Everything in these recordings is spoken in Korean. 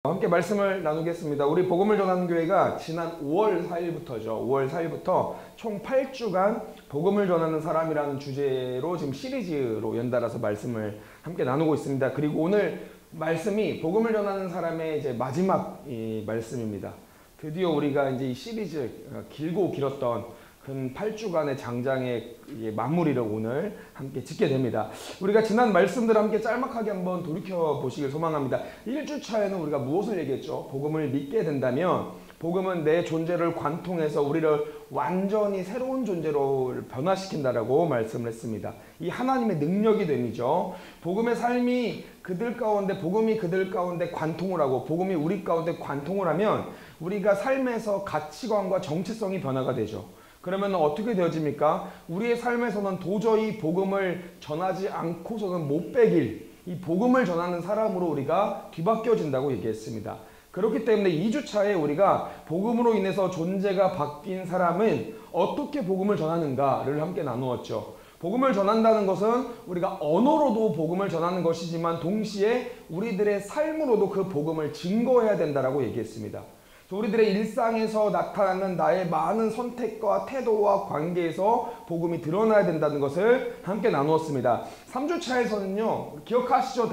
함께 말씀을 나누겠습니다. 우리 복음을 전하는 교회가 지난 5월 4일부터죠. 5월 4일부터 총 8주간 복음을 전하는 사람이라는 주제로 지금 시리즈로 연달아서 말씀을 함께 나누고 있습니다. 그리고 오늘 말씀이 복음을 전하는 사람의 이제 마지막 말씀입니다. 드디어 우리가 이제 이 시리즈 길고 길었던 근 8주간의 장장의 마무리를 오늘 함께 짓게 됩니다. 우리가 지난 말씀들을 함께 짤막하게 한번 돌이켜 보시길 소망합니다. 1주차에는 우리가 무엇을 얘기했죠? 복음을 믿게 된다면 복음은 내 존재를 관통해서 우리를 완전히 새로운 존재로 변화시킨다라고 말씀을 했습니다. 이 하나님의 능력이 됨이죠. 복음의 삶이 그들 가운데, 복음이 그들 가운데 관통을 하고 복음이 우리 가운데 관통을 하면 우리가 삶에서 가치관과 정체성이 변화가 되죠. 그러면 어떻게 되어집니까? 우리의 삶에서는 도저히 복음을 전하지 않고서는 못 배길 이 복음을 전하는 사람으로 우리가 뒤바뀌어진다고 얘기했습니다. 그렇기 때문에 2주차에 우리가 복음으로 인해서 존재가 바뀐 사람은 어떻게 복음을 전하는가를 함께 나누었죠. 복음을 전한다는 것은 우리가 언어로도 복음을 전하는 것이지만 동시에 우리들의 삶으로도 그 복음을 증거해야 된다라고 얘기했습니다. 우리들의 일상에서 나타나는 나의 많은 선택과 태도와 관계에서 복음이 드러나야 된다는 것을 함께 나누었습니다. 3주차에서는요, 기억하시죠?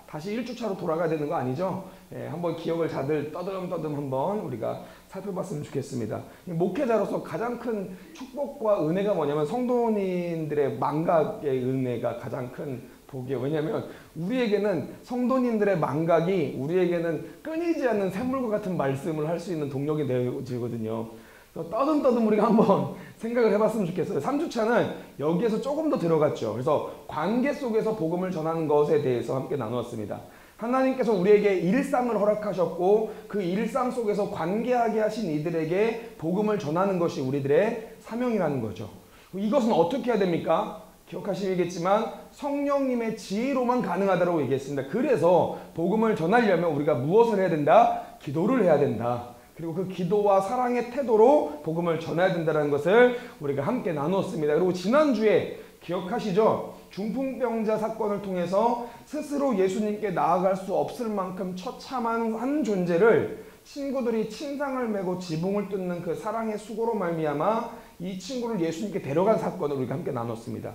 다시 1주차로 돌아가야 되는 거 아니죠? 한번 기억을 다들 떠듬떠듬 한번 우리가 살펴봤으면 좋겠습니다. 목회자로서 가장 큰 축복과 은혜가 뭐냐면 성도님들의 망각의 은혜가 가장 큰 복이에요. 왜냐하면 우리에게는 성도님들의 망각이 우리에게는 끊이지 않는 샘물과 같은 말씀을 할 수 있는 동력이 되어지거든요. 떠듬떠듬 우리가 한번 생각을 해봤으면 좋겠어요. 3주차는 여기에서 조금 더 들어갔죠. 그래서 관계 속에서 복음을 전하는 것에 대해서 함께 나누었습니다. 하나님께서 우리에게 일상을 허락하셨고 그 일상 속에서 관계하게 하신 이들에게 복음을 전하는 것이 우리들의 사명이라는 거죠. 이것은 어떻게 해야 됩니까? 기억하시겠지만 성령님의 지혜로만 가능하다고 얘기했습니다. 그래서 복음을 전하려면 우리가 무엇을 해야 된다? 기도를 해야 된다. 그리고 그 기도와 사랑의 태도로 복음을 전해야 된다는 것을 우리가 함께 나누었습니다. 그리고 지난주에 기억하시죠? 중풍병자 사건을 통해서 스스로 예수님께 나아갈 수 없을 만큼 처참한 한 존재를 친구들이 침상을 메고 지붕을 뜯는 그 사랑의 수고로 말미암아 이 친구를 예수님께 데려간 사건을 우리가 함께 나눴습니다.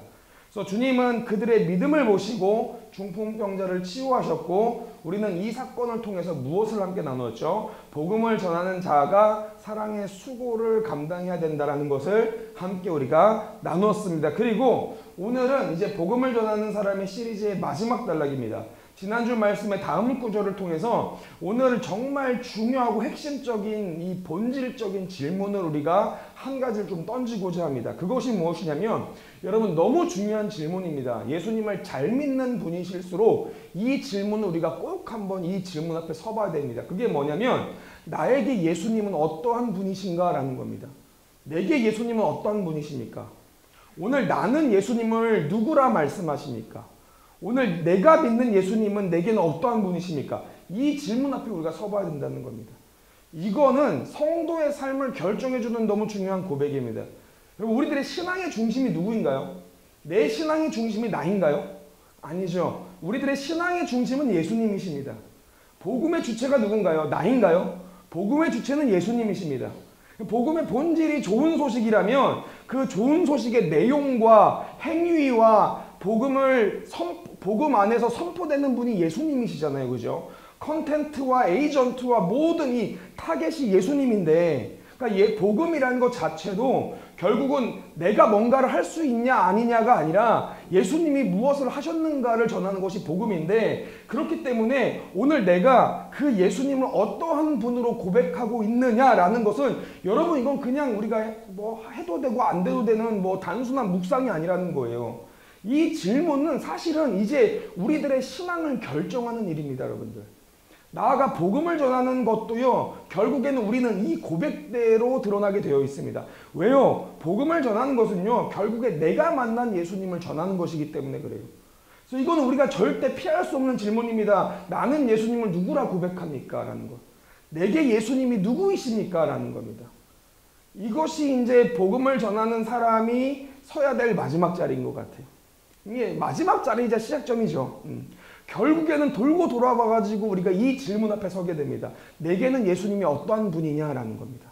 그래서 주님은 그들의 믿음을 보시고 중풍병자를 치유하셨고 우리는 이 사건을 통해서 무엇을 함께 나누었죠? 복음을 전하는 자가 사랑의 수고를 감당해야 된다는 것을 함께 우리가 나누었습니다. 그리고 오늘은 이제 복음을 전하는 사람의 시리즈의 마지막 단락입니다. 지난주 말씀의 다음 구절을 통해서 오늘 정말 중요하고 핵심적인 이 본질적인 질문을 우리가 한 가지를 좀 던지고자 합니다. 그것이 무엇이냐면 여러분 너무 중요한 질문입니다. 예수님을 잘 믿는 분이실수록 이 질문을 우리가 꼭 한번 이 질문 앞에 서봐야 됩니다. 그게 뭐냐면 나에게 예수님은 어떠한 분이신가 라는 겁니다. 내게 예수님은 어떠한 분이십니까? 오늘 나는 예수님을 누구라 말씀하십니까? 오늘 내가 믿는 예수님은 내게는 어떠한 분이십니까? 이 질문 앞에 우리가 서봐야 된다는 겁니다. 이거는 성도의 삶을 결정해주는 너무 중요한 고백입니다. 여러분 우리들의 신앙의 중심이 누구인가요? 내 신앙의 중심이 나인가요? 아니죠. 우리들의 신앙의 중심은 예수님이십니다. 복음의 주체가 누군가요? 나인가요? 복음의 주체는 예수님이십니다. 복음의 본질이 좋은 소식이라면 그 좋은 소식의 내용과 행위와 복음 안에서 선포되는 분이 예수님이시잖아요. 그죠? 컨텐트와 에이전트와 모든 이 타겟이 예수님인데 그러니까 복음이라는 것 자체도 결국은 내가 뭔가를 할 수 있냐 아니냐가 아니라 예수님이 무엇을 하셨는가를 전하는 것이 복음인데 그렇기 때문에 오늘 내가 그 예수님을 어떠한 분으로 고백하고 있느냐라는 것은 여러분 이건 그냥 우리가 뭐 해도 되고 안 돼도 되는 뭐 단순한 묵상이 아니라는 거예요. 이 질문은 사실은 이제 우리들의 신앙을 결정하는 일입니다, 여러분들. 나아가 복음을 전하는 것도요, 결국에는 우리는 이 고백대로 드러나게 되어 있습니다. 왜요? 복음을 전하는 것은요, 결국에 내가 만난 예수님을 전하는 것이기 때문에 그래요. 그래서 이거는 우리가 절대 피할 수 없는 질문입니다. 나는 예수님을 누구라 고백합니까? 라는 것. 내게 예수님이 누구이십니까? 라는 겁니다. 이것이 이제 복음을 전하는 사람이 서야 될 마지막 자리인 것 같아요. 이게 마지막 자리이자 시작점이죠. 결국에는 돌고 돌아와가지고 우리가 이 질문 앞에 서게 됩니다. 내게는 예수님이 어떠한 분이냐라는 겁니다.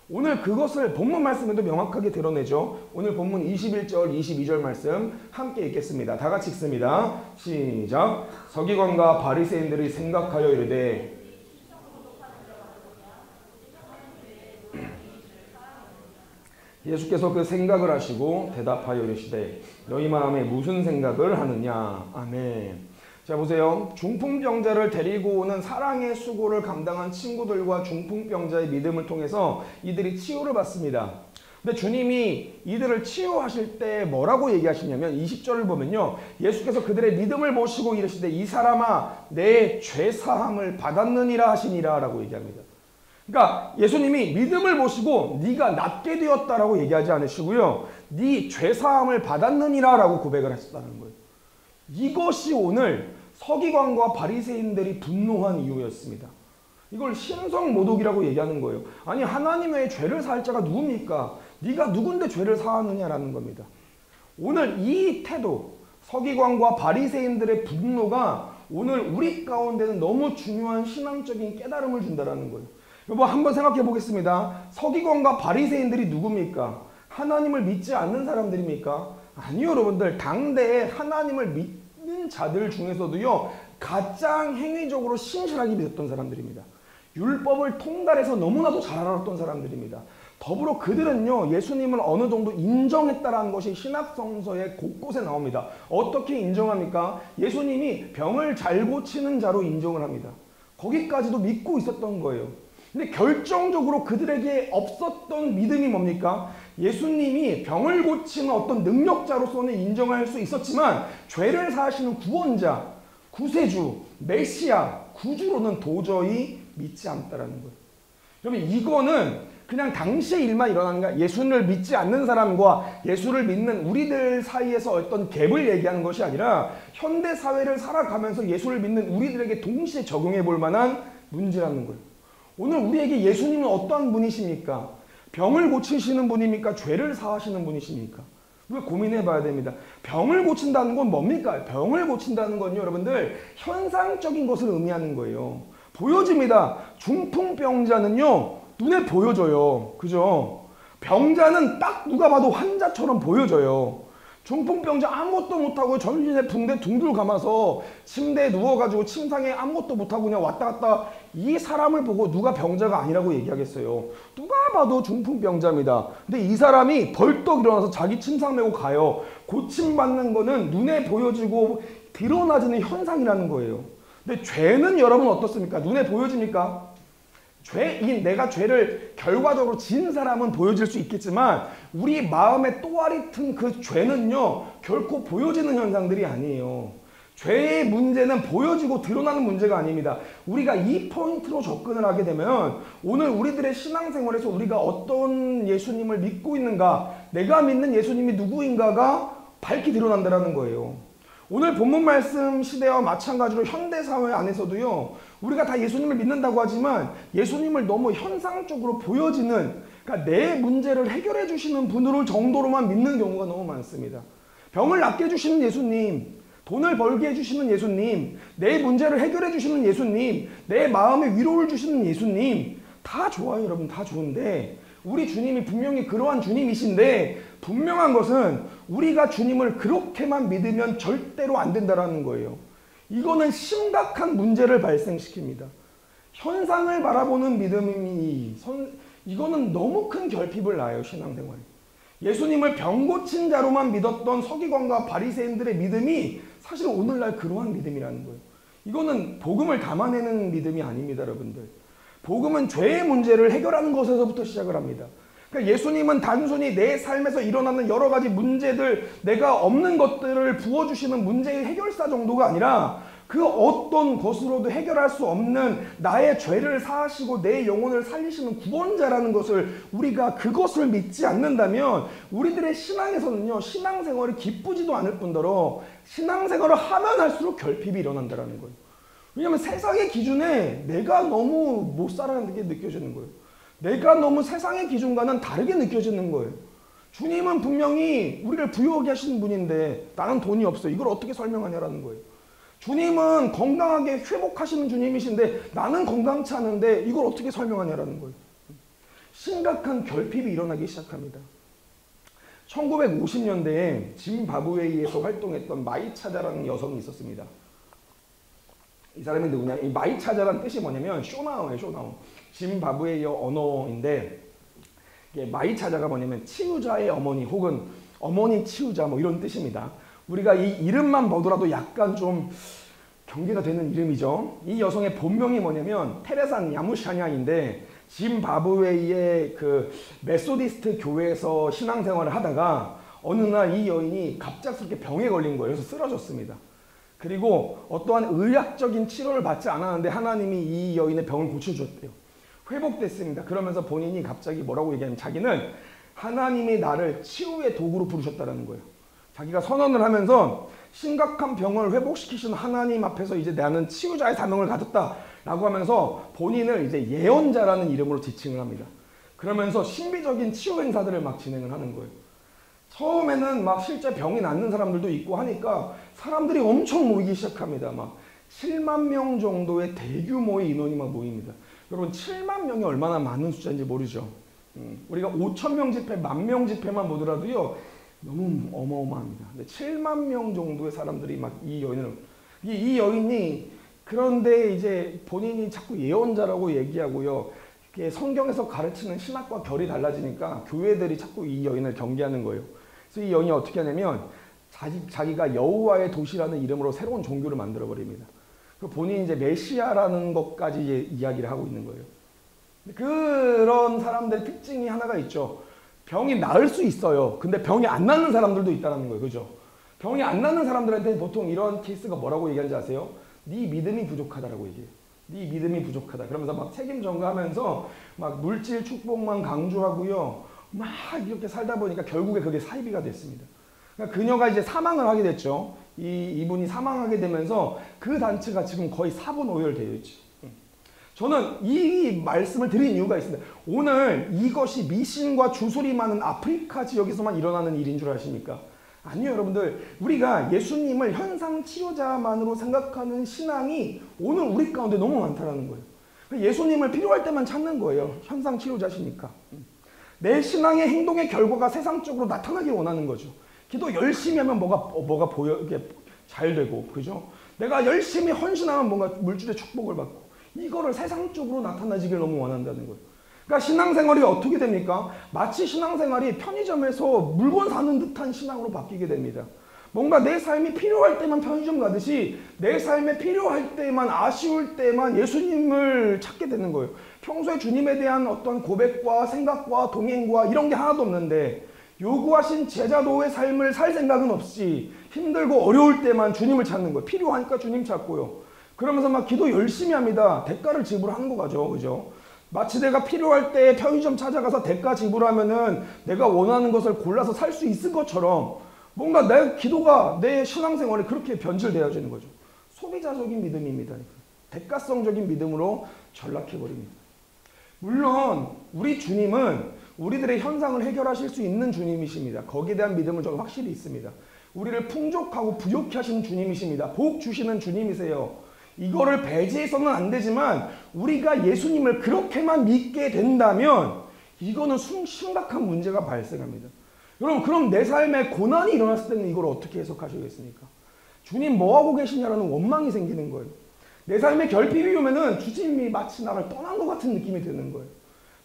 오늘 그것을 본문 말씀에도 명확하게 드러내죠. 오늘 본문 21절, 22절 말씀 함께 읽겠습니다. 다 같이 읽습니다. 시작. 서기관과 바리새인들이 생각하여 이르되 예수께서 그 생각을 하시고 대답하여 이르시되 너희 마음에 무슨 생각을 하느냐. 아멘. 자 보세요. 중풍병자를 데리고 오는 사랑의 수고를 감당한 친구들과 중풍병자의 믿음을 통해서 이들이 치유를 받습니다. 근데 주님이 이들을 치유하실 때 뭐라고 얘기하시냐면 20절을 보면요. 예수께서 그들의 믿음을 보시고 이르시되 이 사람아 내 죄사함을 받았느니라 하시니라 라고 얘기합니다. 그러니까 예수님이 믿음을 보시고 네가 낫게 되었다라고 얘기하지 않으시고요. 네 죄사함을 받았느니라 라고 고백을 하셨다는 거예요. 이것이 오늘 서기관과 바리새인들이 분노한 이유였습니다. 이걸 신성모독이라고 얘기하는 거예요. 아니 하나님의 죄를 사할 자가 누굽니까? 네가 누군데 죄를 사하느냐라는 겁니다. 오늘 이 태도, 서기관과 바리새인들의 분노가 오늘 우리 가운데는 너무 중요한 신앙적인 깨달음을 준다는 거예요. 여러분 한번 생각해 보겠습니다. 서기관과 바리새인들이 누굽니까? 하나님을 믿지 않는 사람들입니까? 아니요 여러분들. 당대에 하나님을 믿는 자들 중에서도요 가장 행위적으로 신실하게 믿었던 사람들입니다. 율법을 통달해서 너무나도 잘 알았던 사람들입니다. 더불어 그들은요 예수님을 어느 정도 인정했다라는 것이 신약성서의 곳곳에 나옵니다. 어떻게 인정합니까? 예수님이 병을 잘 고치는 자로 인정을 합니다. 거기까지도 믿고 있었던 거예요. 근데 결정적으로 그들에게 없었던 믿음이 뭡니까? 예수님이 병을 고치는 어떤 능력자로서는 인정할 수 있었지만 죄를 사하시는 구원자, 구세주, 메시아, 구주로는 도저히 믿지 않았다는 거예요. 여러분 이거는 그냥 당시의 일만 일어나는 게 예수를 믿지 않는 사람과 예수를 믿는 우리들 사이에서 어떤 갭을 얘기하는 것이 아니라 현대 사회를 살아가면서 예수를 믿는 우리들에게 동시에 적용해 볼 만한 문제라는 거예요. 오늘 우리에게 예수님은 어떠한 분이십니까? 병을 고치시는 분입니까? 죄를 사하시는 분이십니까? 우리가 고민해 봐야 됩니다. 병을 고친다는 건 뭡니까? 병을 고친다는 건요 여러분들 현상적인 것을 의미하는 거예요. 보여집니다. 중풍병자는요 눈에 보여져요. 그죠? 병자는 딱 누가 봐도 환자처럼 보여져요. 중풍병자 아무것도 못하고 전신에 붕대 둥글 감아서 침대에 누워가지고 침상에 아무것도 못하고 그냥 왔다 갔다 이 사람을 보고 누가 병자가 아니라고 얘기하겠어요. 누가 봐도 중풍병자입니다. 근데 이 사람이 벌떡 일어나서 자기 침상 메고 가요. 고침받는 거는 눈에 보여지고 드러나지는 현상이라는 거예요. 근데 죄는 여러분 어떻습니까? 눈에 보여집니까? 내가 죄를 결과적으로 지은 사람은 보여질 수 있겠지만 우리 마음에 또아리 튼 그 죄는요 결코 보여지는 현상들이 아니에요. 죄의 문제는 보여지고 드러나는 문제가 아닙니다. 우리가 이 포인트로 접근을 하게 되면 오늘 우리들의 신앙생활에서 우리가 어떤 예수님을 믿고 있는가, 내가 믿는 예수님이 누구인가가 밝히 드러난다는 거예요. 오늘 본문 말씀 시대와 마찬가지로 현대사회 안에서도요 우리가 다 예수님을 믿는다고 하지만 예수님을 너무 현상적으로 보여지는, 그러니까 내 문제를 해결해 주시는 분으로 정도로만 믿는 경우가 너무 많습니다. 병을 낫게 해주시는 예수님, 돈을 벌게 해주시는 예수님, 내 문제를 해결해 주시는 예수님, 내 마음에 위로를 주시는 예수님, 다 좋아요 여러분. 다 좋은데 우리 주님이 분명히 그러한 주님이신데 분명한 것은 우리가 주님을 그렇게만 믿으면 절대로 안 된다는 거예요. 이거는 심각한 문제를 발생시킵니다. 현상을 바라보는 믿음이 이거는 너무 큰 결핍을 낳아요. 신앙생활에. 예수님을 병 고친 자로만 믿었던 서기관과 바리새인들의 믿음이 사실 오늘날 그러한 믿음이라는 거예요. 이거는 복음을 담아내는 믿음이 아닙니다. 여러분들. 복음은 죄의 문제를 해결하는 것에서부터 시작을 합니다. 그러니까 예수님은 단순히 내 삶에서 일어나는 여러 가지 문제들, 내가 없는 것들을 부어주시는 문제의 해결사 정도가 아니라 그 어떤 것으로도 해결할 수 없는 나의 죄를 사하시고 내 영혼을 살리시는 구원자라는 것을 우리가 그것을 믿지 않는다면 우리들의 신앙에서는요 신앙생활이 기쁘지도 않을 뿐더러 신앙생활을 하면 할수록 결핍이 일어난다는 거예요. 왜냐하면 세상의 기준에 내가 너무 못 살아가는 게 느껴지는 거예요. 내가 너무 세상의 기준과는 다르게 느껴지는 거예요. 주님은 분명히 우리를 부유하게 하시는 분인데 나는 돈이 없어. 이걸 어떻게 설명하냐라는 거예요. 주님은 건강하게 회복하시는 주님이신데 나는 건강치 않은데 이걸 어떻게 설명하냐라는 거예요. 심각한 결핍이 일어나기 시작합니다. 1950년대에 짐바브웨이에서 활동했던 마이차자라는 여성이 있었습니다. 이 사람이 누구냐? 이 마이차자라는 뜻이 뭐냐면 쇼나우예요, 쇼나우. 짐바브웨이어 언어인데 이게 마이차자가 뭐냐면 치유자의 어머니 혹은 어머니 치유자 뭐 이런 뜻입니다. 우리가 이 이름만 보더라도 약간 좀 경계가 되는 이름이죠. 이 여성의 본명이 뭐냐면 테레산 야무샤냐인데 짐바브웨이의 그 메소디스트 교회에서 신앙생활을 하다가 어느 날 이 여인이 갑작스럽게 병에 걸린 거예요. 그래서 쓰러졌습니다. 그리고 어떠한 의학적인 치료를 받지 않았는데 하나님이 이 여인의 병을 고쳐주었대요. 회복됐습니다. 그러면서 본인이 갑자기 뭐라고 얘기하냐면 자기는 하나님이 나를 치유의 도구로 부르셨다는 거예요. 자기가 선언을 하면서 심각한 병을 회복시키신 하나님 앞에서 이제 나는 치유자의 사명을 가졌다라고 하면서 본인을 이제 예언자라는 이름으로 지칭을 합니다. 그러면서 신비적인 치유 행사들을 막 진행을 하는 거예요. 처음에는 막 실제 병이 낫는 사람들도 있고 하니까 사람들이 엄청 모이기 시작합니다. 막 7만 명 정도의 대규모의 인원이 막 모입니다. 여러분 7만 명이 얼마나 많은 숫자인지 모르죠. 우리가 5천 명 집회, 1만 명 집회만 보더라도요. 너무 어마어마합니다. 근데 7만 명 정도의 사람들이 막 이 여인을 이 여인이 그런데 이제 본인이 자꾸 예언자라고 얘기하고요. 성경에서 가르치는 신학과 결이 달라지니까 교회들이 자꾸 이 여인을 경계하는 거예요. 그래서 이 여인이 어떻게 하냐면 자기가 여호와의 도시라는 이름으로 새로운 종교를 만들어 버립니다. 본인이 이제 메시아라는 것까지 이제 이야기를 하고 있는 거예요. 그런 사람들의 특징이 하나가 있죠. 병이 나을 수 있어요. 근데 병이 안 낫는 사람들도 있다는 거예요. 그죠? 병이 안 낫는 사람들한테 보통 이런 케이스가 뭐라고 얘기하는지 아세요? 네 믿음이 부족하다라고 얘기해요. 네 믿음이 부족하다. 그러면서 막 책임 전가하면서 막 물질 축복만 강조하고요. 막 이렇게 살다 보니까 결국에 그게 사이비가 됐습니다. 그러니까 그녀가 이제 사망을 하게 됐죠. 이분이 사망하게 되면서 그 단체가 지금 거의 사분오열되어 있죠. 저는 이 말씀을 드린 이유가 있습니다. 오늘 이것이 미신과 주술이 많은 아프리카 지역에서만 일어나는 일인 줄 아십니까? 아니요, 여러분들. 우리가 예수님을 현상 치료자만으로 생각하는 신앙이 오늘 우리 가운데 너무 많다는 거예요. 예수님을 필요할 때만 찾는 거예요. 현상 치료자시니까. 내 신앙의 행동의 결과가 세상적으로 나타나길 원하는 거죠. 기도 열심히 하면 뭐가 보여, 이게 잘 되고, 그죠? 내가 열심히 헌신하면 뭔가 물질의 축복을 받고, 이거를 세상적으로 나타나지길 너무 원한다는 거예요. 그러니까 신앙생활이 어떻게 됩니까? 마치 신앙생활이 편의점에서 물건 사는 듯한 신앙으로 바뀌게 됩니다. 뭔가 내 삶이 필요할 때만 편의점 가듯이 내 삶에 필요할 때만 아쉬울 때만 예수님을 찾게 되는 거예요. 평소에 주님에 대한 어떤 고백과 생각과 동행과 이런 게 하나도 없는데 요구하신 제자도의 삶을 살 생각은 없이 힘들고 어려울 때만 주님을 찾는 거예요. 필요하니까 주님 찾고요. 그러면서 막 기도 열심히 합니다. 대가를 지불하는 거죠. 그죠? 마치 내가 필요할 때 편의점 찾아가서 대가 지불하면은 내가 원하는 것을 골라서 살 수 있을 것처럼 뭔가 내 기도가 내 신앙생활이 그렇게 변질되어지는 거죠. 소비자적인 믿음입니다. 대가성적인 믿음으로 전락해버립니다. 물론 우리 주님은 우리들의 현상을 해결하실 수 있는 주님이십니다. 거기에 대한 믿음은 저는 확실히 있습니다. 우리를 풍족하고 부욕케 하시는 주님이십니다. 복 주시는 주님이세요. 이거를 배제해서는 안 되지만 우리가 예수님을 그렇게만 믿게 된다면 이거는 심각한 문제가 발생합니다. 여러분, 그럼 내 삶에 고난이 일어났을 때는 이걸 어떻게 해석하시겠습니까? 주님 뭐하고 계시냐라는 원망이 생기는 거예요. 내 삶에 결핍이 오면은 주님이 마치 나를 떠난 것 같은 느낌이 드는 거예요.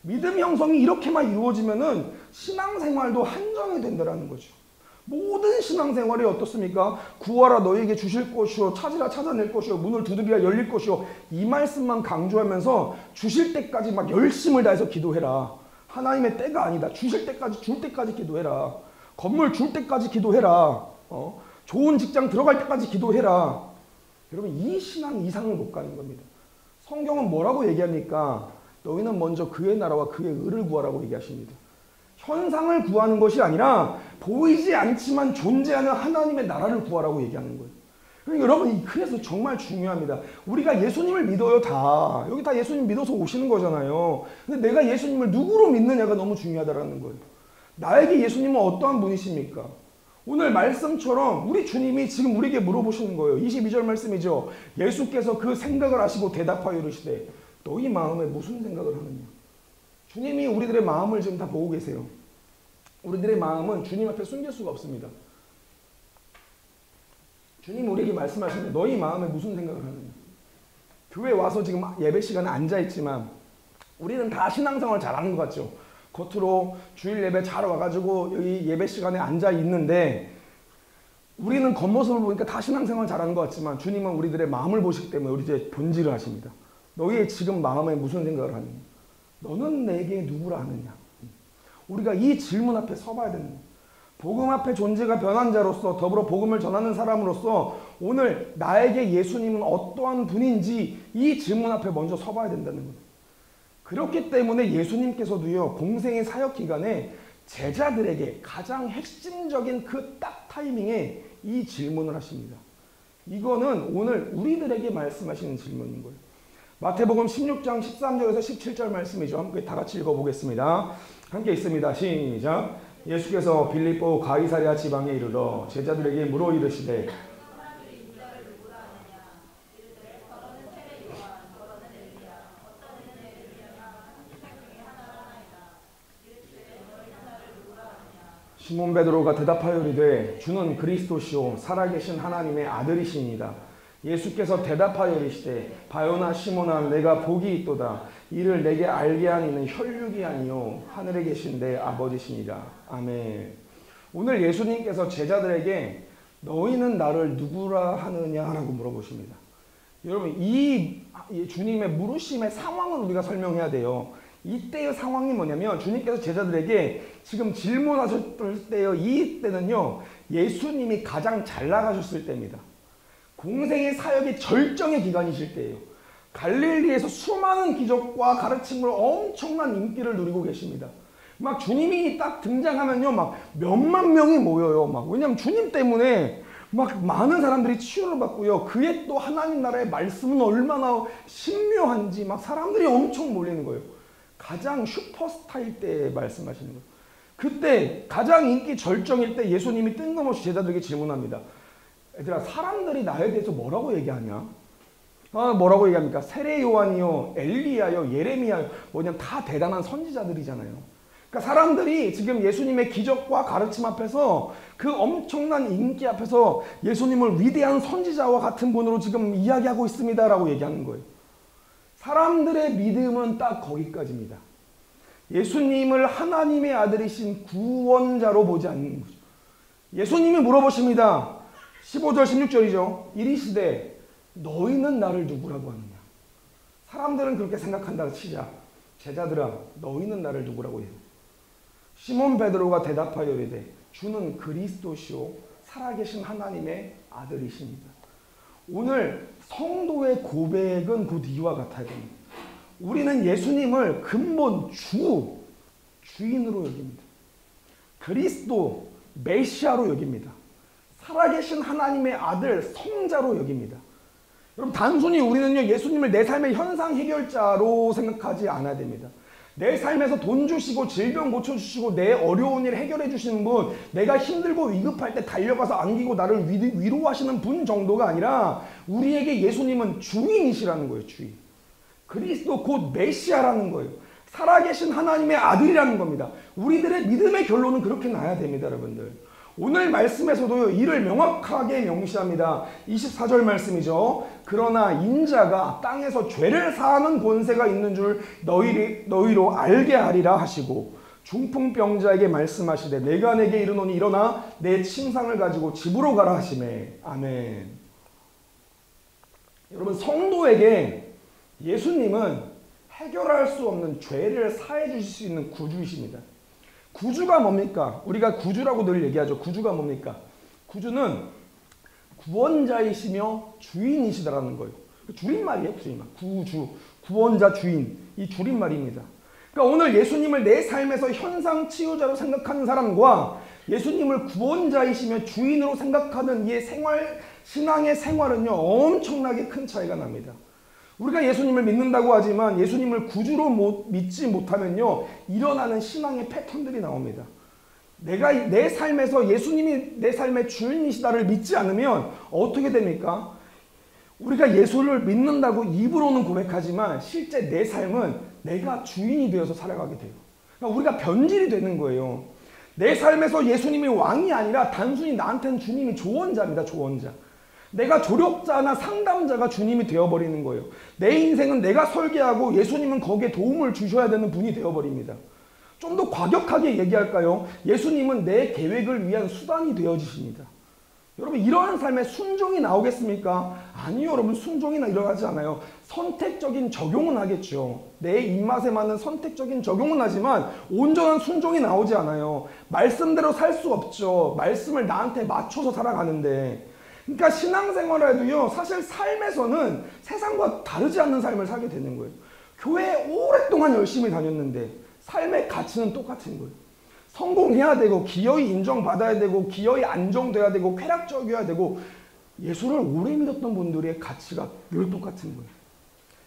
믿음 형성이 이렇게만 이루어지면은 신앙생활도 한정이 된다는 거죠. 모든 신앙생활이 어떻습니까? 구하라 너에게 주실 것이요, 찾으라 찾아낼 것이요, 문을 두드리라 열릴 것이요, 이 말씀만 강조하면서 주실 때까지 막 열심을 다해서 기도해라. 하나님의 때가 아니다. 주실 때까지, 줄 때까지 기도해라. 건물 줄 때까지 기도해라. 좋은 직장 들어갈 때까지 기도해라. 여러분, 이 신앙 이상을 못 가는 겁니다. 성경은 뭐라고 얘기합니까? 너희는 먼저 그의 나라와 그의 의를 구하라고 얘기하십니다. 현상을 구하는 것이 아니라 보이지 않지만 존재하는 하나님의 나라를 구하라고 얘기하는 거예요. 그러니까 여러분, 그래서 정말 중요합니다. 우리가 예수님을 믿어요, 다. 여기 다 예수님 믿어서 오시는 거잖아요. 근데 내가 예수님을 누구로 믿느냐가 너무 중요하다는 거예요. 나에게 예수님은 어떠한 분이십니까? 오늘 말씀처럼 우리 주님이 지금 우리에게 물어보시는 거예요. 22절 말씀이죠. 예수께서 그 생각을 하시고 대답하여 이르시되 너희 마음에 무슨 생각을 하느냐. 주님이 우리들의 마음을 지금 다 보고 계세요. 우리들의 마음은 주님 앞에 숨길 수가 없습니다. 주님 우리에게 말씀하시는 너희 마음에 무슨 생각을 하느냐. 교회 와서 지금 예배 시간에 앉아있지만 우리는 다 신앙생활 잘하는 것 같죠. 겉으로 주일 예배 잘 와가지고 여기 예배 시간에 앉아있는데 우리는 겉모습을 보니까 다 신앙생활 잘하는 것 같지만 주님은 우리들의 마음을 보시기 때문에 우리의 본질을 하십니다. 너희의 지금 마음에 무슨 생각을 하느냐. 너는 내게 누구라 하느냐. 우리가 이 질문 앞에 서봐야 되는 거예요. 복음 앞에 존재가 변한 자로서 더불어 복음을 전하는 사람으로서 오늘 나에게 예수님은 어떠한 분인지 이 질문 앞에 먼저 서봐야 된다는 거예요. 그렇기 때문에 예수님께서도요 공생의 사역 기간에 제자들에게 가장 핵심적인 그 딱 타이밍에 이 질문을 하십니다. 이거는 오늘 우리들에게 말씀하시는 질문인 거예요. 마태복음 16장 13절에서 17절 말씀이죠. 함께 다 같이 읽어보겠습니다. 함께 있습니다. 시작. 예수께서 빌립보 가이사랴 지방에 이르러 제자들에게 물어 이르시되 시몬 베드로가 대답하여 이르되 주는 그리스도시요 살아계신 하나님의 아들이시니이다. 예수께서 대답하여 이르시되 바요나 시몬아 내가 복이 있도다. 이를 내게 알게 한 이는 혈육이 아니요 하늘에 계신 내 아버지시니라. 아멘. 오늘 예수님께서 제자들에게 너희는 나를 누구라 하느냐라고 물어보십니다. 여러분 이 주님의 물으심의 상황을 우리가 설명해야 돼요. 이때의 상황이 뭐냐면 주님께서 제자들에게 지금 질문하셨을 때요. 이때는요. 예수님이 가장 잘 나가셨을 때입니다. 공생의 사역의 절정의 기간이실 때예요. 갈릴리에서 수많은 기적과 가르침으로 엄청난 인기를 누리고 계십니다. 막 주님이 딱 등장하면요. 막 몇만 명이 모여요. 막 왜냐면 주님 때문에 막 많은 사람들이 치유를 받고요. 그의 또 하나님 나라의 말씀은 얼마나 신묘한지 막 사람들이 엄청 몰리는 거예요. 가장 슈퍼스타일 때 말씀하시는 거예요. 그때 가장 인기 절정일 때 예수님이 뜬금없이 제자들에게 질문합니다. 얘들아 사람들이 나에 대해서 뭐라고 얘기하냐? 뭐라고 얘기합니까? 세례 요한이요, 엘리야요, 예레미야요, 뭐냐면 다 대단한 선지자들이잖아요. 그러니까 사람들이 지금 예수님의 기적과 가르침 앞에서 그 엄청난 인기 앞에서 예수님을 위대한 선지자와 같은 분으로 지금 이야기하고 있습니다라고 얘기하는 거예요. 사람들의 믿음은 딱 거기까지입니다. 예수님을 하나님의 아들이신 구원자로 보지 않는 거죠. 예수님이 물어보십니다. 15절 16절이죠. 이르시되 너희는 나를 누구라고 하느냐. 사람들은 그렇게 생각한다고 치자. 제자들아 너희는 나를 누구라고 해요. 시몬 베드로가 대답하여 이르되 주는 그리스도시요 살아계신 하나님의 아들이십니다. 오늘 성도의 고백은 곧 이와 같아야 됩니다. 우리는 예수님을 근본 주인으로 여깁니다. 그리스도 메시아로 여깁니다. 살아계신 하나님의 아들 성자로 여깁니다. 여러분 단순히 우리는요 예수님을 내 삶의 현상 해결자로 생각하지 않아야 됩니다. 내 삶에서 돈 주시고 질병 고쳐주시고 내 어려운 일 해결해 주시는 분, 내가 힘들고 위급할 때 달려가서 안기고 나를 위로하시는 분 정도가 아니라 우리에게 예수님은 주인이시라는 거예요. 주인. 그리스도 곧 메시아라는 거예요. 살아계신 하나님의 아들이라는 겁니다. 우리들의 믿음의 결론은 그렇게 나야 됩니다. 여러분들. 오늘 말씀에서도 이를 명확하게 명시합니다. 24절 말씀이죠. 그러나 인자가 땅에서 죄를 사하는 권세가 있는 줄 너희로 알게 하리라 하시고 중풍병자에게 말씀하시되 내가 내게 이르노니 일어나 내 침상을 가지고 집으로 가라 하시매. 아멘. 여러분 성도에게 예수님은 해결할 수 없는 죄를 사해 주실 수 있는 구주이십니다. 구주가 뭡니까? 우리가 구주라고 늘 얘기하죠. 구주가 뭡니까? 구주는 구원자이시며 주인이시다라는 거예요. 줄임말이에요. 줄임말. 구주, 구원자, 주인. 이 줄임말입니다. 그러니까 오늘 예수님을 내 삶에서 현상 치유자로 생각하는 사람과 예수님을 구원자이시며 주인으로 생각하는 이 신앙의 생활은요 엄청나게 큰 차이가 납니다. 우리가 예수님을 믿는다고 하지만 예수님을 구주로 믿지 못하면요 일어나는 신앙의 패턴들이 나옵니다. 내가 내 삶에서 예수님이 내 삶의 주인이시다를 믿지 않으면 어떻게 됩니까? 우리가 예수를 믿는다고 입으로는 고백하지만 실제 내 삶은 내가 주인이 되어서 살아가게 돼요. 그러니까 우리가 변질이 되는 거예요. 내 삶에서 예수님이 왕이 아니라 단순히 나한테는 주님이 조언자입니다. 조언자. 내가 조력자나 상담자가 주님이 되어버리는 거예요. 내 인생은 내가 설계하고 예수님은 거기에 도움을 주셔야 되는 분이 되어버립니다. 좀 더 과격하게 얘기할까요? 예수님은 내 계획을 위한 수단이 되어지십니다. 여러분 이러한 삶에 순종이 나오겠습니까? 아니요 여러분 순종이나 일어나지 않아요. 선택적인 적용은 하겠죠. 내 입맛에 맞는 선택적인 적용은 하지만 온전한 순종이 나오지 않아요. 말씀대로 살 수 없죠. 말씀을 나한테 맞춰서 살아가는데 그러니까 신앙생활에도요 사실 삶에서는 세상과 다르지 않는 삶을 살게 되는 거예요. 교회에 오랫동안 열심히 다녔는데 삶의 가치는 똑같은 거예요. 성공해야 되고 기어이 인정받아야 되고 기어이 안정돼야 되고 쾌락적이어야 되고 예수를 오래 믿었던 분들의 가치가 늘 똑같은 거예요.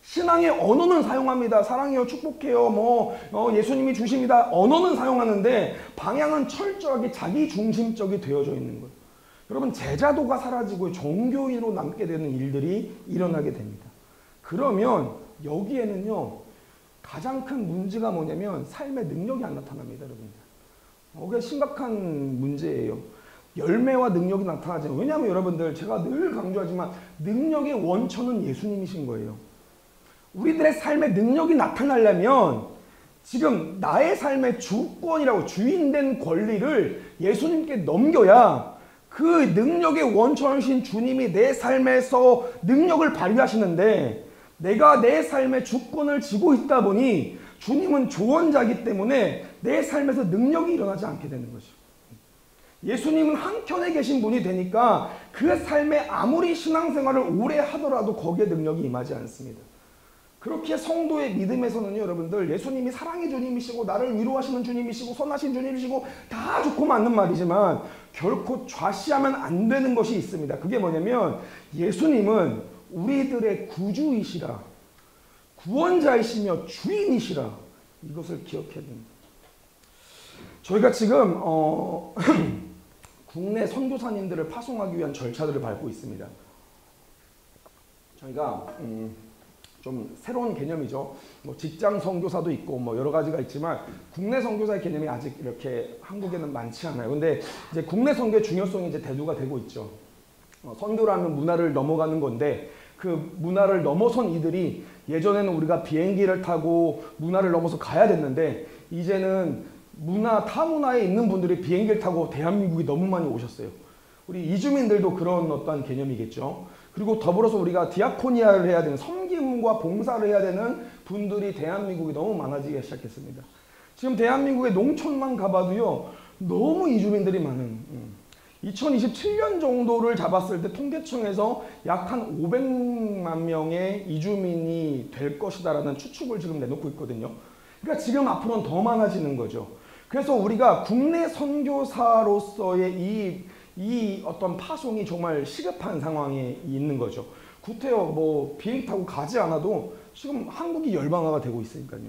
신앙의 언어는 사용합니다. 사랑해요, 축복해요, 예수님이 주십니다. 언어는 사용하는데 방향은 철저하게 자기중심적이 되어져 있는 거예요. 여러분 제자도가 사라지고 종교인으로 남게 되는 일들이 일어나게 됩니다. 그러면 여기에는요 가장 큰 문제가 뭐냐면 삶의 능력이 안 나타납니다. 여러분들. 이게 심각한 문제예요. 열매와 능력이 나타나지 않아요. 왜냐하면 여러분들 제가 늘 강조하지만 능력의 원천은 예수님이신 거예요. 우리들의 삶의 능력이 나타나려면 지금 나의 삶의 주권이라고 주인된 권리를 예수님께 넘겨야 그 능력의 원천이신 주님이 내 삶에서 능력을 발휘하시는데 내가 내 삶의 주권을 쥐고 있다 보니 주님은 조언자이기 때문에 내 삶에서 능력이 일어나지 않게 되는 거죠. 예수님은 한켠에 계신 분이 되니까 그 삶에 아무리 신앙생활을 오래 하더라도 거기에 능력이 임하지 않습니다. 그렇게 성도의 믿음에서는요 여러분들 예수님이 사랑의 주님이시고 나를 위로하시는 주님이시고 선하신 주님이시고 다 좋고 맞는 말이지만 결코 좌시하면 안 되는 것이 있습니다. 그게 뭐냐면 예수님은 우리들의 구주이시라 구원자이시며 주인이시라 이것을 기억해야 됩니다. 저희가 지금 국내 선교사님들을 파송하기 위한 절차들을 밟고 있습니다. 저희가 좀 새로운 개념이죠. 직장 선교사도 있고 여러 가지가 있지만 국내 선교사의 개념이 아직 이렇게 한국에는 많지 않아요. 근데 이제 국내 선교의 중요성이 이제 대두가 되고 있죠. 선교라면 문화를 넘어가는 건데 그 문화를 넘어선 이들이 예전에는 우리가 비행기를 타고 문화를 넘어서 가야 됐는데 이제는 타 문화에 있는 분들이 비행기를 타고 대한민국이 너무 많이 오셨어요. 우리 이주민들도 그런 어떤 개념이겠죠. 그리고 더불어서 우리가 디아코니아를 해야 되는 섬김과 봉사를 해야 되는 분들이 대한민국이 너무 많아지기 시작했습니다. 지금 대한민국의 농촌만 가봐도요 너무 이주민들이 많은 2027년 정도를 잡았을 때 통계청에서 약 한 500만 명의 이주민이 될 것이다라는 추측을 지금 내놓고 있거든요. 그러니까 지금 앞으로는 더 많아지는 거죠. 그래서 우리가 국내 선교사로서의 이 어떤 파송이 정말 시급한 상황에 있는 거죠. 구태여 비행기 타고 가지 않아도 지금 한국이 열방화가 되고 있으니까요.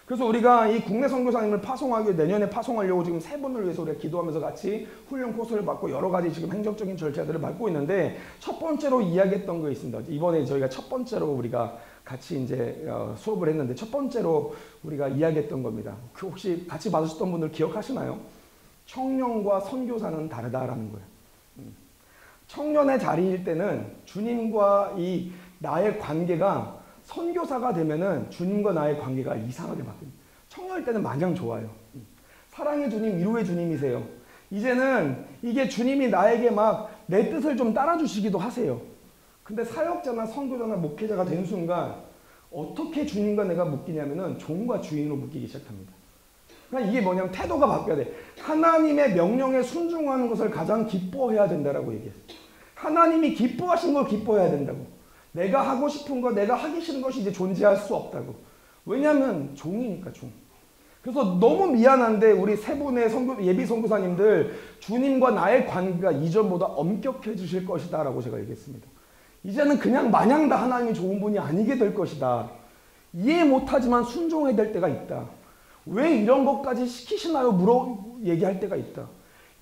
그래서 우리가 이 국내 선교사님을 파송하기 위해 내년에 파송하려고 지금 3분을 위해서 우리가 기도하면서 같이 훈련 코스를 받고 여러 가지 지금 행정적인 절차들을 밟고 있는데 첫 번째로 이야기했던 거 있습니다. 이번에 저희가 첫 번째로 우리가 같이 이제 수업을 했는데 첫 번째로 우리가 이야기했던 겁니다. 그 혹시 같이 받으셨던 분들 기억하시나요? 청년과 선교사는 다르다라는 거예요. 청년의 자리일 때는 주님과 이 나의 관계가 선교사가 되면은 주님과 나의 관계가 이상하게 바뀝니다. 청년일 때는 마냥 좋아요. 사랑의 주님, 위로의 주님이세요. 이제는 이게 주님이 나에게 막 내 뜻을 좀 따라주시기도 하세요. 근데 사역자나 선교자나 목회자가 된 순간 어떻게 주님과 내가 묶이냐면은 종과 주인으로 묶이기 시작합니다. 그러니까 이게 뭐냐면 태도가 바뀌어야 돼. 하나님의 명령에 순종하는 것을 가장 기뻐해야 된다라고 얘기했어요. 하나님이 기뻐하신 걸 기뻐해야 된다고. 내가 하고 싶은 거, 내가 하기 싫은 것이 이제 존재할 수 없다고. 왜냐하면 종이니까 종. 그래서 너무 미안한데 우리 세 분의 예비 선교사님들 주님과 나의 관계가 이전보다 엄격해지실 것이다 라고 제가 얘기했습니다. 이제는 그냥 마냥 다 하나님이 좋은 분이 아니게 될 것이다. 이해 못하지만 순종해야 될 때가 있다. 왜 이런 것까지 시키시나요? 얘기할 때가 있다.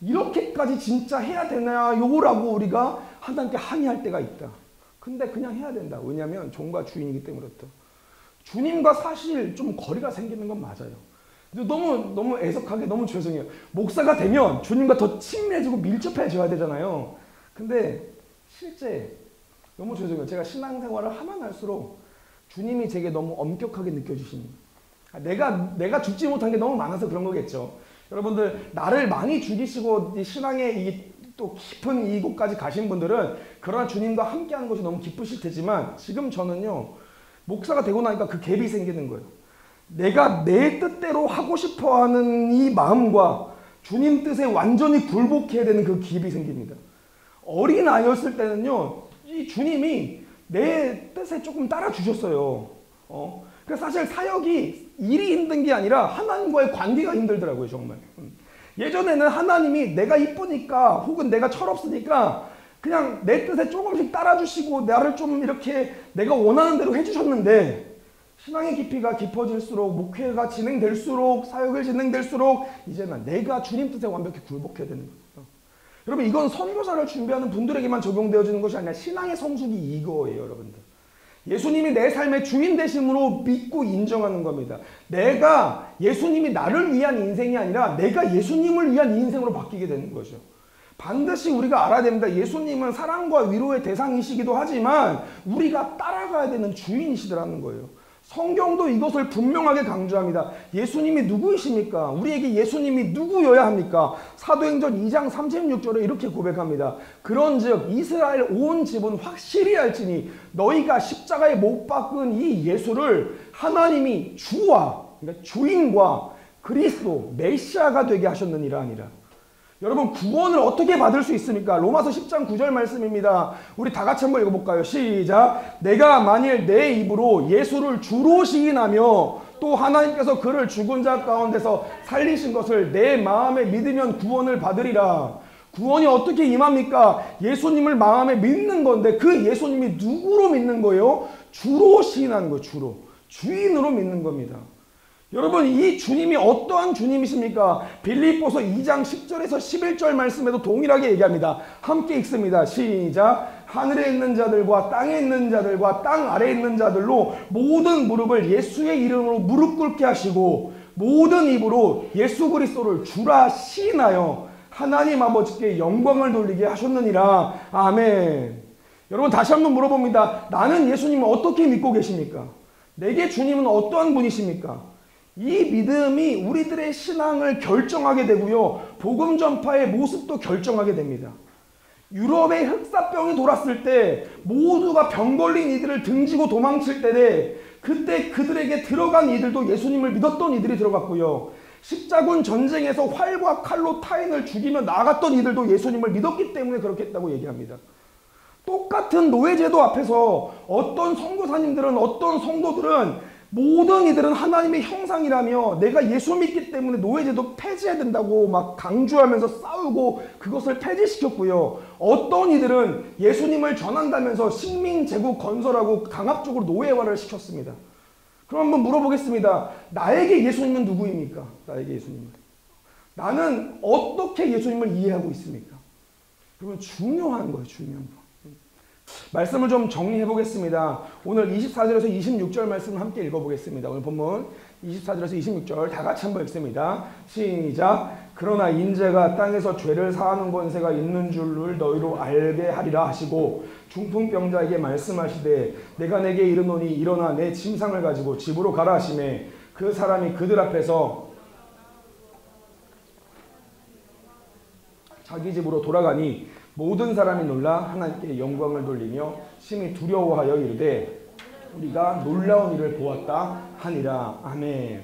이렇게까지 진짜 해야 되나요? 라고 우리가 하나님께 항의할 때가 있다. 근데 그냥 해야 된다. 왜냐하면 종과 주인이기 때문에 그렇다. 주님과 사실 좀 거리가 생기는 건 맞아요. 너무 애석하게 너무 죄송해요. 목사가 되면 주님과 더 친밀해지고 밀접해져야 되잖아요. 근데 실제 너무 죄송해요. 제가 신앙생활을 하면 할수록 주님이 제게 너무 엄격하게 느껴지십니다. 내가 죽지 못한 게 너무 많아서 그런 거겠죠. 여러분들 나를 많이 죽이시고 신앙의 또 깊은 이곳까지 가신 분들은 그러나 주님과 함께하는 것이 너무 기쁘실 테지만 지금 저는요. 목사가 되고 나니까 그 갭이 생기는 거예요. 내가 내 뜻대로 하고 싶어하는 이 마음과 주님 뜻에 완전히 굴복해야 되는 그 갭이 생깁니다. 어린아이였을 때는요. 이 주님이 내 뜻에 조금 따라주셨어요. 그래서 사실 사역이 일이 힘든 게 아니라 하나님과의 관계가 힘들더라고요. 정말. 예전에는 하나님이 내가 이쁘니까 혹은 내가 철없으니까 그냥 내 뜻에 조금씩 따라주시고 나를 좀 이렇게 내가 원하는 대로 해주셨는데 신앙의 깊이가 깊어질수록 목회가 진행될수록 사역을 진행될수록 이제는 내가 주님 뜻에 완벽히 굴복해야 되는 거예요. 여러분 이건 선교사를 준비하는 분들에게만 적용되어지는 것이 아니라 신앙의 성숙이 이거예요. 여러분들. 예수님이 내 삶의 주인 되심으로 믿고 인정하는 겁니다. 내가 예수님이 나를 위한 인생이 아니라 내가 예수님을 위한 인생으로 바뀌게 되는 거죠. 반드시 우리가 알아야 됩니다. 예수님은 사랑과 위로의 대상이시기도 하지만 우리가 따라가야 되는 주인이시더라는 거예요. 성경도 이것을 분명하게 강조합니다. 예수님이 누구이십니까? 우리에게 예수님이 누구여야 합니까? 사도행전 2장 36절에 이렇게 고백합니다. 그런즉 이스라엘 온 집은 확실히 알지니 너희가 십자가에 못 박은 이 예수를 하나님이 주와 그러니까 주인과 그리스도 메시아가 되게 하셨느니라 하니라. 여러분 구원을 어떻게 받을 수 있습니까? 로마서 10장 9절 말씀입니다. 우리 다 같이 한번 읽어볼까요? 시작. 내가 만일 내 입으로 예수를 주로 시인하며 또 하나님께서 그를 죽은 자 가운데서 살리신 것을 내 마음에 믿으면 구원을 받으리라. 구원이 어떻게 임합니까? 예수님을 마음에 믿는 건데 그 예수님이 누구로 믿는 거예요? 주로 시인하는 거예요. 주로. 주인으로 믿는 겁니다. 여러분 이 주님이 어떠한 주님이십니까? 빌립보서 2장 10절에서 11절 말씀에도 동일하게 얘기합니다. 함께 읽습니다. 시작. 하늘에 있는 자들과 땅에 있는 자들과 땅 아래에 있는 자들로 모든 무릎을 예수의 이름으로 무릎 꿇게 하시고 모든 입으로 예수 그리스도를 주라 시인하여 하나님 아버지께 영광을 돌리게 하셨느니라. 아멘. 여러분 다시 한번 물어봅니다. 나는 예수님을 어떻게 믿고 계십니까? 내게 주님은 어떠한 분이십니까? 이 믿음이 우리들의 신앙을 결정하게 되고요. 복음 전파의 모습도 결정하게 됩니다. 유럽에 흑사병이 돌았을 때 모두가 병 걸린 이들을 등지고 도망칠 때에 그때 그들에게 들어간 이들도 예수님을 믿었던 이들이 들어갔고요. 십자군 전쟁에서 활과 칼로 타인을 죽이며 나갔던 이들도 예수님을 믿었기 때문에 그렇게 했다고 얘기합니다. 똑같은 노예제도 앞에서 어떤 선교사님들은 어떤 성도들은 모든 이들은 하나님의 형상이라며 내가 예수 믿기 때문에 노예제도 폐지해야 된다고 막 강조하면서 싸우고 그것을 폐지시켰고요. 어떤 이들은 예수님을 전한다면서 식민제국 건설하고 강압적으로 노예화를 시켰습니다. 그럼 한번 물어보겠습니다. 나에게 예수님은 누구입니까? 나에게 예수님은. 나는 어떻게 예수님을 이해하고 있습니까? 그러면 중요한 거예요. 중요한 거. 말씀을 좀 정리해 보겠습니다. 오늘 24절에서 26절 말씀을 함께 읽어보겠습니다. 오늘 본문 24절에서 26절 다 같이 한번 읽습니다. 시작. 그러나 인자가 땅에서 죄를 사하는 권세가 있는 줄을 너희로 알게 하리라 하시고 중풍병자에게 말씀하시되 내가 내게 이르노니 일어나 내 침상을 가지고 집으로 가라 하시매 그 사람이 그들 앞에서 자기 집으로 돌아가니 모든 사람이 놀라 하나님께 영광을 돌리며 심히 두려워하여 이르되 우리가 놀라운 일을 보았다 하니라. 아멘.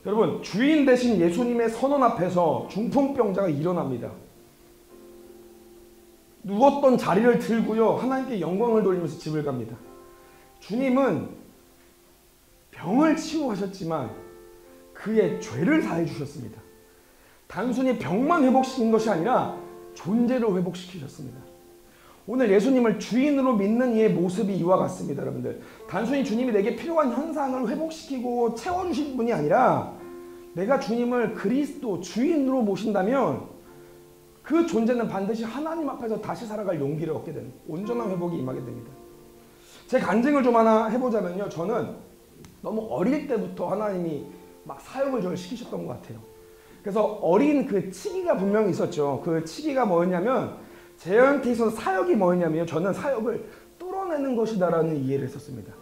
여러분 주인 되신 예수님의 선언 앞에서 중풍병자가 일어납니다. 누웠던 자리를 들고요. 하나님께 영광을 돌리면서 집을 갑니다. 주님은 병을 치유하셨지만 그의 죄를 사해 주셨습니다. 단순히 병만 회복시킨 것이 아니라 존재를 회복시키셨습니다. 오늘 예수님을 주인으로 믿는 이의 모습이 이와 같습니다. 여러분들 단순히 주님이 내게 필요한 현상을 회복시키고 채워주신 분이 아니라 내가 주님을 그리스도 주인으로 모신다면 그 존재는 반드시 하나님 앞에서 다시 살아갈 용기를 얻게 되는 온전한 회복이 임하게 됩니다. 제 간증을 좀 하나 해보자면요. 저는 너무 어릴 때부터 하나님이 막 사역을 저를 시키셨던 것 같아요. 그래서 어린 그 치기가 분명히 있었죠. 그 치기가 뭐였냐면 저한테 있어서 사역이 뭐였냐면 저는 사역을 뚫어내는 것이다라는 이해를 했었습니다.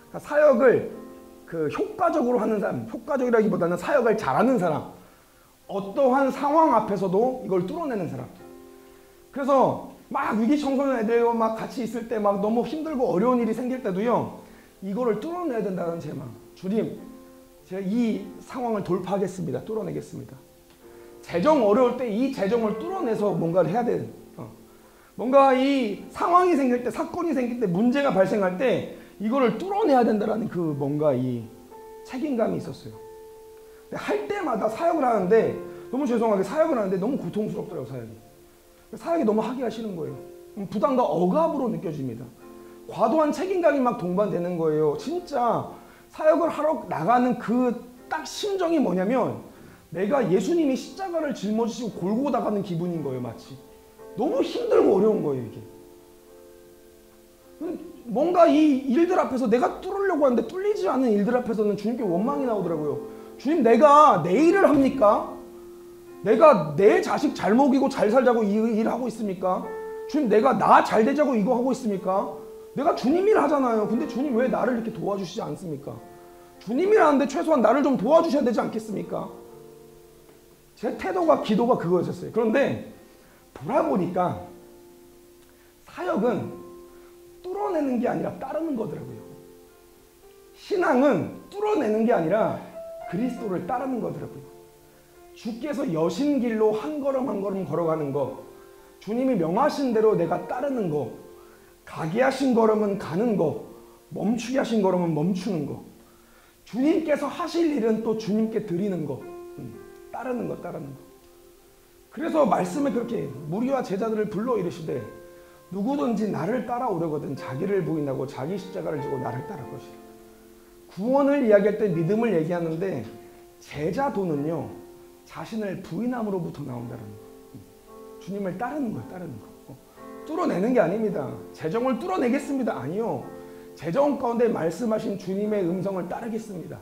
그러니까 사역을 그 효과적으로 하는 사람, 효과적이라기보다는 사역을 잘하는 사람, 어떠한 상황 앞에서도 이걸 뚫어내는 사람. 그래서 막 위기 청소년 애들과 막 같이 있을 때 막 너무 힘들고 어려운 일이 생길 때도요, 이거를 뚫어내야 된다는 제 마음. 주님, 제가 이 상황을 돌파하겠습니다. 뚫어내겠습니다. 재정 어려울 때 이 재정을 뚫어내서 뭔가를 해야 돼. 뭔가 이 상황이 생길 때, 사건이 생길 때, 문제가 발생할 때 이거를 뚫어내야 된다는 그 뭔가 이 책임감이 있었어요. 근데 할 때마다 사역을 하는데 너무 죄송하게 사역을 하는데 너무 고통스럽더라고요. 사역이 너무 하기가 싫은 거예요. 부담과 억압으로 느껴집니다. 과도한 책임감이 막 동반되는 거예요. 진짜 사역을 하러 나가는 그 딱 심정이 뭐냐면 내가 예수님이 십자가를 짊어지시고 골고 나가는 기분인 거예요. 마치 너무 힘들고 어려운 거예요. 이게 뭔가 이 일들 앞에서 내가 뚫으려고 하는데 뚫리지 않는 일들 앞에서는 주님께 원망이 나오더라고요. 주님, 내가 내 일을 합니까? 내가 내 자식 잘 먹이고 잘 살자고 이 일을 하고 있습니까? 주님, 내가 나 잘 되자고 이거 하고 있습니까? 내가 주님 일 하잖아요. 근데 주님 왜 나를 이렇게 도와주시지 않습니까? 주님 일 하는데 최소한 나를 좀 도와주셔야 되지 않겠습니까? 제 태도가 기도가 그거였어요. 그런데 돌아보니까 사역은 뚫어내는 게 아니라 따르는 거더라고요. 신앙은 뚫어내는 게 아니라 그리스도를 따르는 거더라고요. 주께서 여신 길로 한 걸음 한 걸음 걸어가는 거, 주님이 명하신 대로 내가 따르는 거, 가게 하신 걸음은 가는 거, 멈추게 하신 걸음은 멈추는 거, 주님께서 하실 일은 또 주님께 드리는 거, 따르는 거. 그래서 말씀에 그렇게 무리와 제자들을 불러 이르시되 누구든지 나를 따라오려거든 자기를 부인하고 자기 십자가를 지고 나를 따를 것이라. 구원을 이야기할 때 믿음을 얘기하는데 제자도는요, 자신을 부인함으로부터 나온다는 거. 주님을 따르는 거예요. 따르는 거. 뚫어내는 게 아닙니다. 재정을 뚫어내겠습니다. 아니요. 재정 가운데 말씀하신 주님의 음성을 따르겠습니다.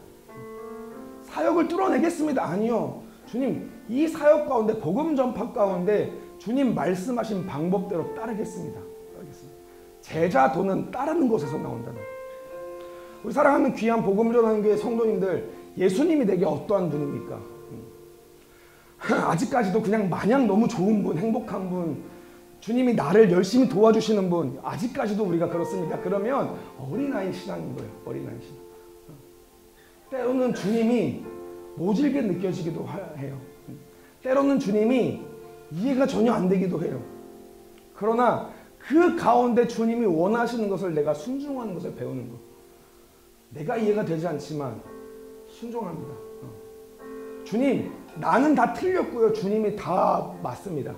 사역을 뚫어내겠습니다. 아니요. 주님, 이 사역 가운데 복음 전파 가운데 주님 말씀하신 방법대로 따르겠습니다. 제자도는 따르는 것에서 나온다는 거예요. 우리 사랑하는 귀한 복음 전하는 교회 성도님들, 예수님이 내게 어떠한 분입니까? 아직까지도 그냥 마냥 너무 좋은 분, 행복한 분, 주님이 나를 열심히 도와주시는 분, 아직까지도 우리가 그렇습니까? 그러면 어린아이 신앙인 거예요. 어린아이 신앙. 때로는 주님이 모질게 느껴지기도 해요. 때로는 주님이 이해가 전혀 안 되기도 해요. 그러나 그 가운데 주님이 원하시는 것을 내가 순종하는 것을 배우는 것. 내가 이해가 되지 않지만 순종합니다. 주님, 나는 다 틀렸고요. 주님이 다 맞습니다.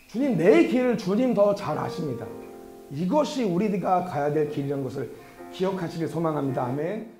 주님, 내 길을 주님 더 잘 아십니다. 이것이 우리가 가야 될 길이라는 것을 기억하시길 소망합니다. 아멘.